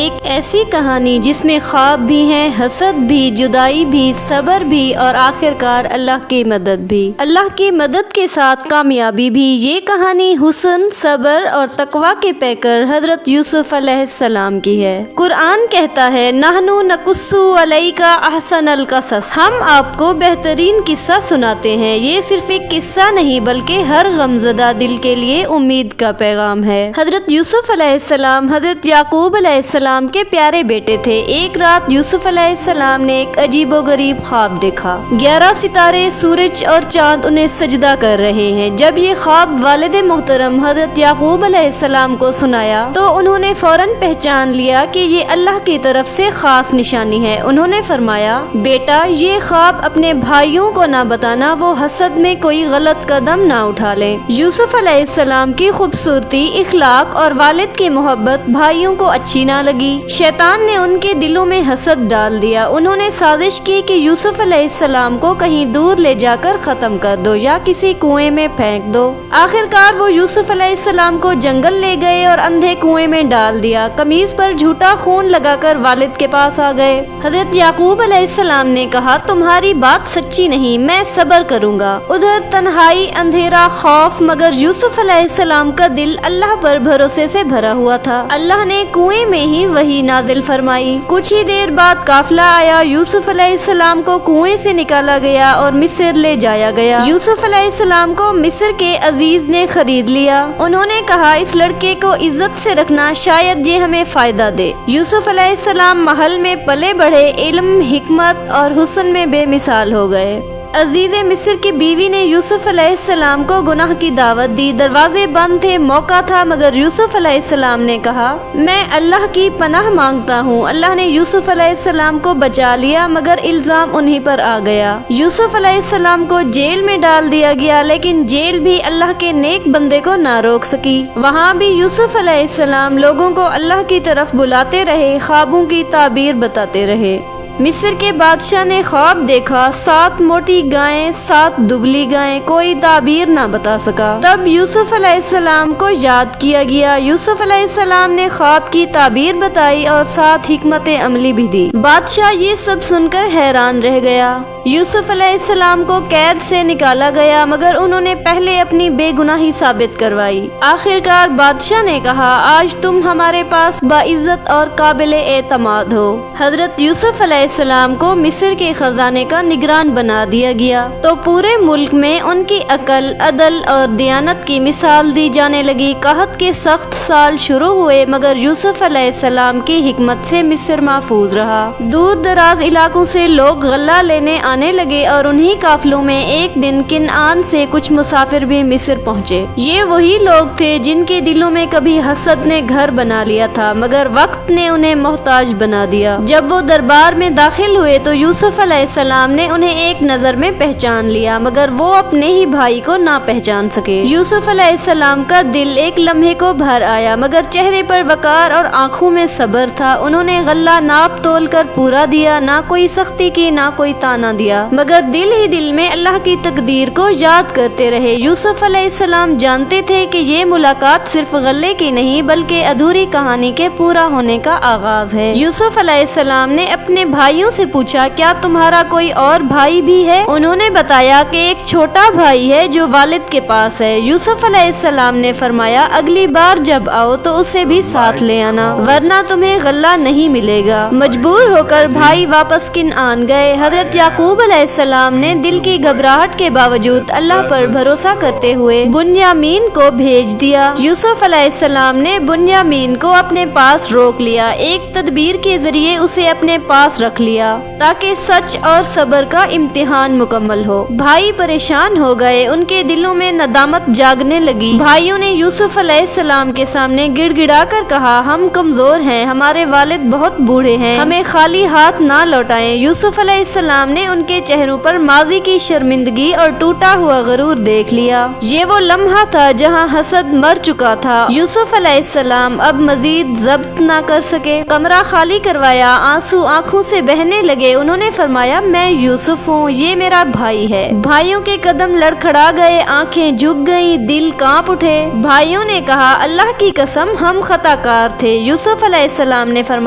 ایک ایسی کہانی جس میں خواب بھی ہیں، حسد بھی، جدائی بھی، صبر بھی اور آخرکار اللہ کی مدد بھی۔ اللہ کی مدد کے ساتھ کامیابی بھی۔ یہ کہانی حسن، صبر اور تقوی کے پیکر حضرت یوسف علیہ السلام کی ہے۔ قرآن کہتا ہے نحنو نقص علیک احسن القصص، ہم آپ کو بہترین قصہ سناتے ہیں۔ یہ صرف ایک قصہ نہیں بلکہ ہر غمزدہ دل کے لیے امید کا پیغام ہے۔ حضرت یوسف علیہ السلام حضرت یعقوب علیہ السلام کے پیارے بیٹے تھے۔ ایک رات یوسف علیہ السلام نے ایک عجیب و غریب خواب دیکھا۔ 11 ستارے، سورج اور چاند انہیں سجدہ کر رہے ہیں۔ جب یہ خواب والد محترم حضرت یعقوب علیہ السلام کو سنایا تو انہوں نے فوراً پہچان لیا کہ یہ اللہ کی طرف سے خاص نشانی ہے۔ انہوں نے فرمایا بیٹا یہ خواب اپنے بھائیوں کو نہ بتانا، وہ حسد میں کوئی غلط قدم نہ اٹھا لیں۔ یوسف علیہ السلام کی خوبصورتی، اخلاق اور والد کی محبت بھائیوں کو اچھی نہ لگی۔ شیطان نے ان کے دلوں میں حسد ڈال دیا۔ انہوں نے سازش کی کہ یوسف علیہ السلام کو کہیں دور لے جا کر ختم کر دو یا کسی کنویں میں پھینک دو۔ آخرکار وہ یوسف علیہ السلام کو جنگل لے گئے اور اندھے کنویں میں ڈال دیا۔ قمیض پر جھوٹا خون لگا کر والد کے پاس آ گئے۔ حضرت یعقوب علیہ السلام نے کہا تمہاری بات سچی نہیں، میں صبر کروں گا۔ ادھر تنہائی، اندھیرا، خوف، مگر یوسف علیہ السلام کا دل اللہ پر بھروسے سے بھرا ہوا تھا۔ اللہ نے کنویں میں ہی وحی نازل فرمائی۔ کچھ ہی دیر بعد قافلہ آیا، یوسف علیہ السلام کو کنویں سے نکالا گیا اور مصر لے جایا گیا۔ یوسف علیہ السلام کو مصر کے عزیز نے خرید لیا۔ انہوں نے کہا اس لڑکے کو عزت سے رکھنا، شاید یہ ہمیں فائدہ دے۔ یوسف علیہ السلام محل میں پلے بڑھے، علم، حکمت اور حسن میں بے مثال ہو گئے۔ عزیز مصر کی بیوی نے یوسف علیہ السلام کو گناہ کی دعوت دی۔ دروازے بند تھے، موقع تھا، مگر یوسف علیہ السلام نے کہا میں اللہ کی پناہ مانگتا ہوں۔ اللہ نے یوسف علیہ السلام کو بچا لیا، مگر الزام انہی پر آ گیا۔ یوسف علیہ السلام کو جیل میں ڈال دیا گیا، لیکن جیل بھی اللہ کے نیک بندے کو نہ روک سکی۔ وہاں بھی یوسف علیہ السلام لوگوں کو اللہ کی طرف بلاتے رہے، خوابوں کی تعبیر بتاتے رہے۔ مصر کے بادشاہ نے خواب دیکھا، 7 موٹی گائیں، 7 دبلی گائیں، کوئی تعبیر نہ بتا سکا۔ تب یوسف علیہ السلام کو یاد کیا گیا۔ یوسف علیہ السلام نے خواب کی تعبیر بتائی اور 7 حکمت عملی بھی دی۔ بادشاہ یہ سب سن کر حیران رہ گیا۔ یوسف علیہ السلام کو قید سے نکالا گیا، مگر انہوں نے پہلے اپنی بے گناہی ثابت کروائی۔ آخرکار بادشاہ نے کہا آج تم ہمارے پاس باعزت اور قابل اعتماد ہو۔ حضرت یوسف علیہ السلام کو مصر کے خزانے کا نگران بنا دیا گیا تو پورے ملک میں ان کی عقل، عدل اور دیانت کی مثال دی جانے لگی۔ قحط کے سخت سال شروع ہوئے، مگر یوسف علیہ السلام کی حکمت سے مصر محفوظ رہا۔ دور دراز علاقوں سے لوگ غلہ لینے آنے لگے اور انہی قافلوں میں ایک دن کنعان سے کچھ مسافر بھی مصر پہنچے۔ یہ وہی لوگ تھے جن کے دلوں میں کبھی حسد نے گھر بنا لیا تھا، مگر وقت نے انہیں محتاج بنا دیا۔ جب وہ دربار میں داخل ہوئے تو یوسف علیہ السلام نے انہیں ایک نظر میں پہچان لیا، مگر وہ اپنے ہی بھائی کو نہ پہچان سکے۔ یوسف علیہ السلام کا دل ایک لمحے کو بھر آیا، مگر چہرے پر وقار اور آنکھوں میں صبر تھا۔ انہوں نے غلہ ناپ تول کر پورا دیا، نہ کوئی سختی کی، نہ کوئی تانا دیا، مگر دل ہی دل میں اللہ کی تقدیر کو یاد کرتے رہے۔ یوسف علیہ السلام جانتے تھے کہ یہ ملاقات صرف غلے کی نہیں بلکہ ادھوری کہانی کے پورا ہونے کا آغاز ہے۔ یوسف علیہ السلام نے اپنے بھائیوں سے پوچھا کیا تمہارا کوئی اور بھائی بھی ہے؟ انہوں نے بتایا کہ ایک چھوٹا بھائی ہے جو والد کے پاس ہے۔ یوسف علیہ السلام نے فرمایا اگلی بار جب آؤ تو اسے بھی ساتھ لے آنا، ورنہ تمہیں غلہ نہیں ملے گا۔ مجبور ہو کر بھائی واپس کنعان گئے۔ حضرت یعقوب علیہ السلام نے دل کی گھبراہٹ کے باوجود اللہ پر بھروسہ کرتے ہوئے بنیامین کو بھیج دیا۔ یوسف علیہ السلام نے بنیامین کو اپنے پاس روک لیا، ایک تدبیر کے ذریعے اسے اپنے پاس رکھ لیا تاکہ سچ اور صبر کا امتحان مکمل ہو۔ بھائی پریشان ہو گئے، ان کے دلوں میں ندامت جاگنے لگی۔ بھائیوں نے یوسف علیہ السلام کے سامنے گڑ گڑا کر کہا ہم کمزور ہیں، ہمارے والد بہت بوڑھے ہیں، ہمیں خالی ہاتھ نہ لوٹائیں۔ یوسف علیہ السلام نے ان کے چہروں پر ماضی کی شرمندگی اور ٹوٹا ہوا غرور دیکھ لیا۔ یہ وہ لمحہ تھا جہاں حسد مر چکا تھا۔ یوسف علیہ السلام اب مزید ضبط نہ کر سکے، کمرہ خالی کروایا، آنسو آنکھوں سے بہنے لگے۔ انہوں نے فرمایا میں یوسف ہوں، یہ میرا بھائی ہے۔ بھائیوں کے قدم لڑکھڑا گئے، آنکھیں جھک گئیں، دل کانپ اٹھے۔ بھائیوں نے کہا اللہ کی قسم ہم خطا کار تھے۔ یوسف علیہ السلام نے فرمایا